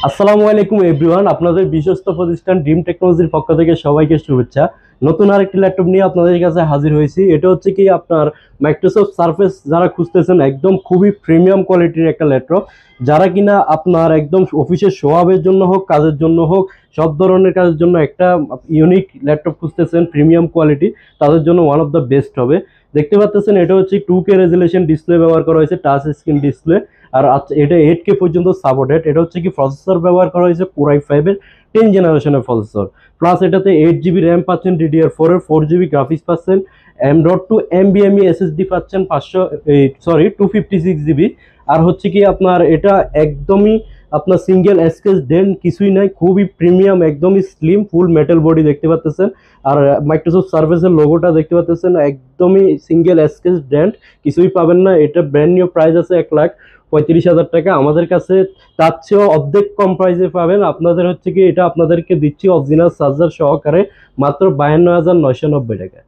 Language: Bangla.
আসসালামু আলাইকুম এভরিওয়ান, আপনাদের বিশ্বস্ত প্রতিষ্ঠান ড্রিম টেকনোলজির পক্ষ থেকে সবাইকে শুভেচ্ছা। নতুন আরেকটি ল্যাপটপ নিয়ে আপনাদের কাছে হাজির হয়েছি। এটা হচ্ছে কি আপনার মাইক্রোসফট সারফেস যারা খুঁজতেছেন, একদম খুবই প্রিমিয়াম কোয়ালিটির একটা ল্যাপটপ। যারা কিনা আপনার একদম অফিসের শোয়াবের জন্য হোক, কাজের জন্য হোক, সব ধরনের কাজের জন্য একটা ইউনিক ল্যাপটপ খুঁজতেছেন প্রিমিয়াম কোয়ালিটি, তাদের জন্য ওয়ান অফ দ্য বেস্ট হবে। দেখতে পাচ্ছেন এটা হচ্ছে 2K রেজুলেশন ডিসপ্লে ব্যবহার করা হয়েছে, টাচ স্ক্রিন ডিসপ্লে। আর এটা 8K পর্যন্ত সাপোর্টেড। এটা হচ্ছে কি প্রসেসর ব্যবহার করা হয়েছে Core i5 এর 10 জেনারেশনের প্রসেসর। প্লাস এটাতে 8GB র্যাম পাচ্ছেন, DDR4 এর 4GB গ্রাফিক্স পাচ্ছেন, M.2 NVMe SSD পাচ্ছেন 256GB। আর হচ্ছে কি আপনার এটা একদমই আপনার সিঙ্গেল স্ক্র্যাচ ডেন্ট কিছুই নাই, খুবই প্রিমিয়াম, একদমই স্লিম, ফুল মেটাল বডি দেখতে পাচ্ছেন। আর মাইক্রোসফট সার্ভিসের লোগোটা দেখতে পাচ্ছেন, একদমই সিঙ্গেল স্ক্র্যাচ ডেন্ট কিছুই পাবেন না। এটা ব্র্যান্ড নিউ প্রাইস আছে 1,35,000 টাকা। আমাদের কাছে তার চেয়েও অর্ধেক কম প্রাইসে পাবেন। আপনাদের হচ্ছে কি এটা আপনাদেরকে দিচ্ছি অরিজিনাল চার্জার সহকারে মাত্র 52,990 টাকা।